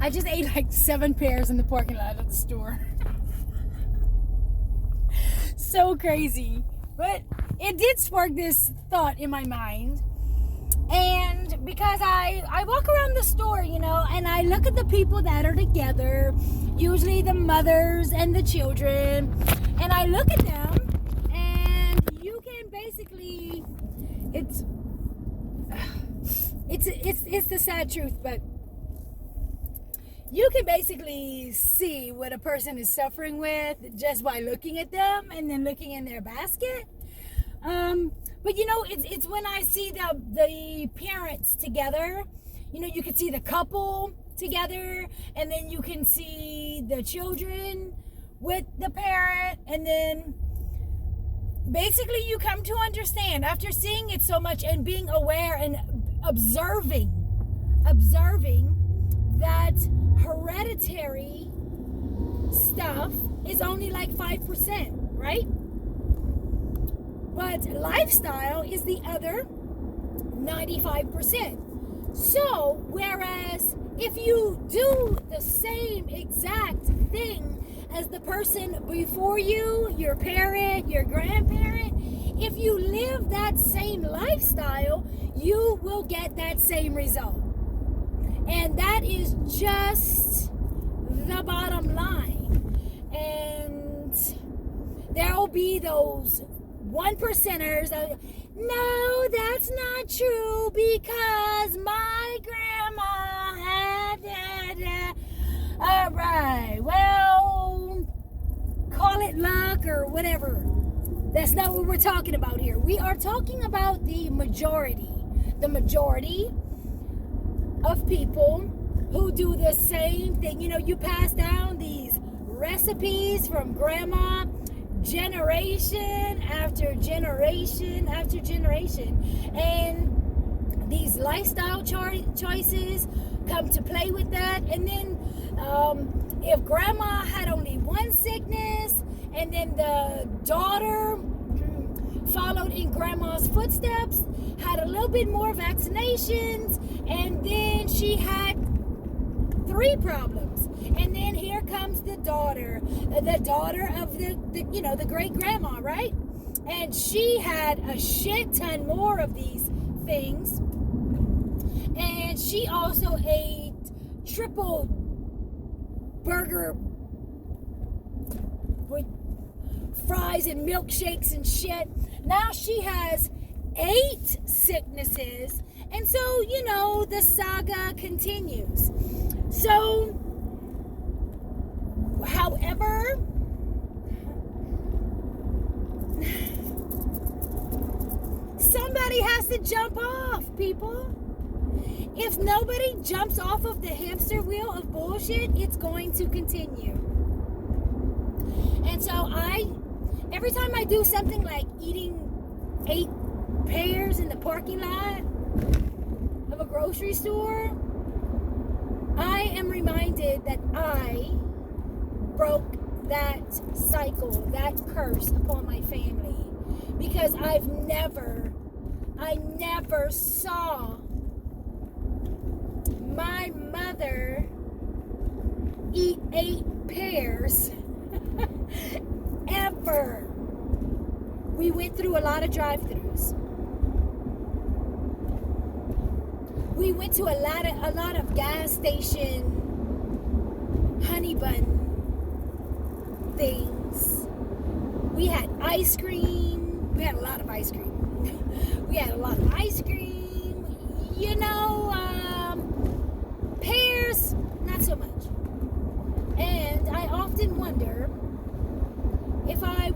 I just ate like 7 pears in the parking lot of the store. So crazy. But it did spark this thought in my mind. And because I walk around the store, you know, and I look at the people that are together, usually the mothers and the children, and I look at them, and you can basically, it's the sad truth, but you can basically see what a person is suffering with just by looking at them and then looking in their basket. But you know, it's when I see the parents together, you know, you can see the couple together, and then you can see the children with the parent, and then basically you come to understand after seeing it so much and being aware and observing that hereditary stuff is only like 5%, right? But lifestyle is the other 95%. So, whereas if you do the same exact thing as the person before you, your parent, your grandparent, if you live that same lifestyle, you will get that same result. And that is just the bottom line. And there will be those 1%ers. No, that's not true because my grandma had that. All right, well, call it luck or whatever. That's not what we're talking about here. We are talking about the majority. The majority of people who do the same thing. You know, you pass down these recipes from grandma, generation after generation after generation, and these lifestyle choices come to play with that. And then if grandma had only one sickness, and then the daughter followed in grandma's footsteps, had a little bit more vaccinations, and then she had 3 problems. And then here comes the daughter of the great grandma, right? And she had a shit ton more of these things. And she also ate triple burger with fries and milkshakes and shit. Now she has 8 sicknesses. And so, you know, the saga continues. So, however, somebody has to jump off, people. If nobody jumps off of the hamster wheel of bullshit, it's going to continue. And so every time I do something like eating 8 pears in the parking lot of a grocery store, I am reminded that I broke that cycle, that curse upon my family, because I never saw my mother eat 8 pears ever. We went through a lot of drive-thrus. We went to a lot of gas station honey bun things. We had ice cream. We had a lot of ice cream. We had a lot of ice cream. You know, pears, not so much. And I often wonder if I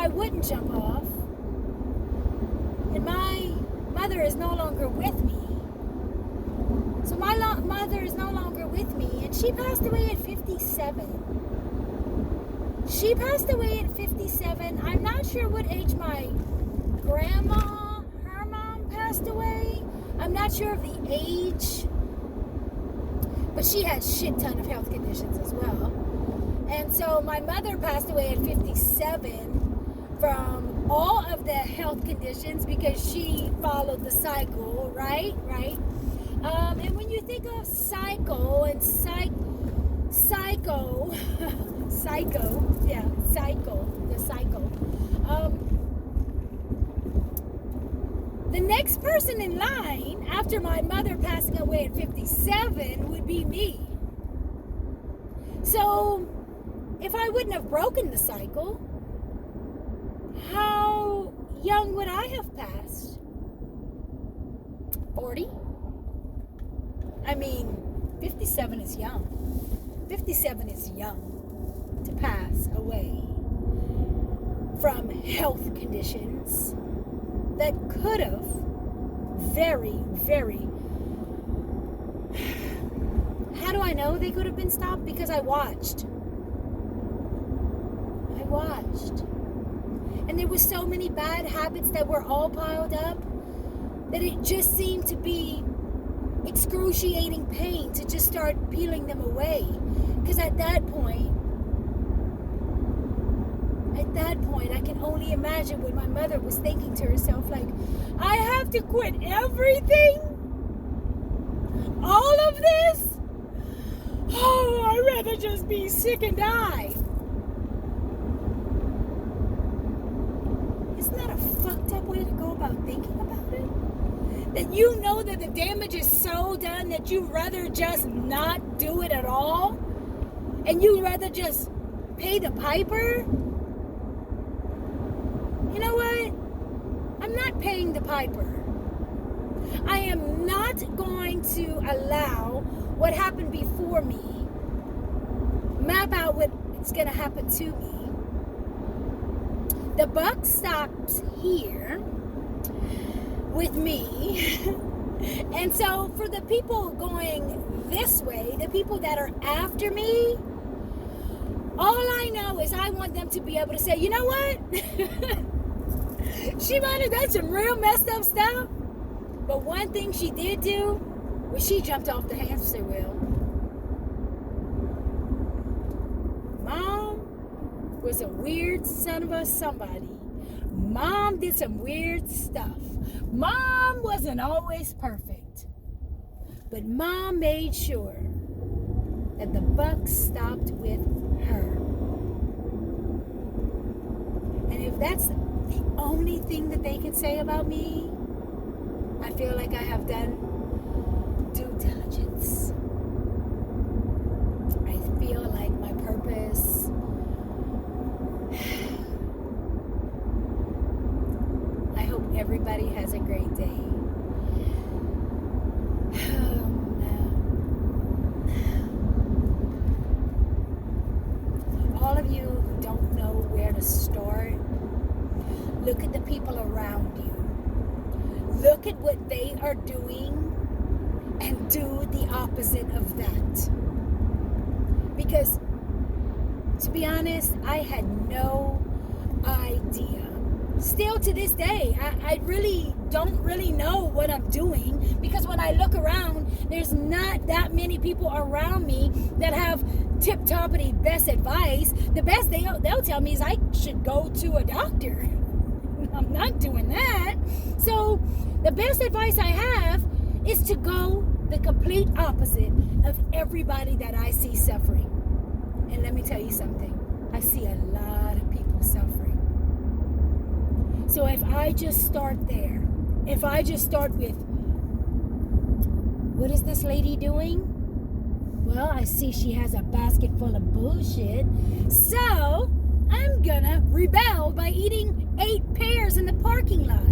wouldn't jump off, and my mother is no longer with me. So my mother is no longer with me, and she passed away at 57. She passed away at 57. I'm not sure what age my grandma, her mom, passed away. I'm not sure of the age, but she had shit ton of health conditions as well. And so my mother passed away at 57 from all of the health conditions because she followed the cycle, right? And when you think of cycle and the cycle. The next person in line after my mother passing away at 57 would be me. So if I wouldn't have broken the cycle, how young would I have passed? 40? I mean, 57 is young. 57 is young to pass away from health conditions that could have very, how do I know they could have been stopped? Because I watched. And there were so many bad habits that were all piled up that it just seemed to be excruciating pain to just start peeling them away. Because at that point, I can only imagine what my mother was thinking to herself, like, I have to quit everything? All of this? Oh, I'd rather just be sick and die. Isn't that a fucked up way to go about thinking about it? That you know that the damage is so done that you'd rather just not do it at all? And you'd rather just pay the piper? You know what? I'm not paying the piper. I am not going to allow what happened before me map out what's going to happen to me. The buck stops here with me. And so for the people going this way, the people that are after me, all I know is I want them to be able to say, you know what? She might have done some real messed up stuff, but one thing she did do was she jumped off the hamster wheel. Mom was a weird son of a somebody. Mom did some weird stuff. Mom wasn't always perfect, but Mom made sure that the buck stopped with her. And if that's the only thing that they can say about me, I feel like I have done due diligence. I feel like my purpose I hope everybody has a great day. All of you who don't know where to start, look at the people around you. Look at what they are doing and do the opposite of that. Because, to be honest, I had no idea. Still to this day, I really don't really know what I'm doing, because when I look around, there's not that many people around me that have tip-toppity best advice. The best they'll tell me is I should go to a doctor. I'm not doing that. So the best advice I have is to go the complete opposite of everybody that I see suffering. And let me tell you something. I see a lot of people suffering. So if I just start there, if I just start with, what is this lady doing? Well, I see she has a basket full of bullshit. So I'm gonna rebel by eating 8 pears in the parking lot.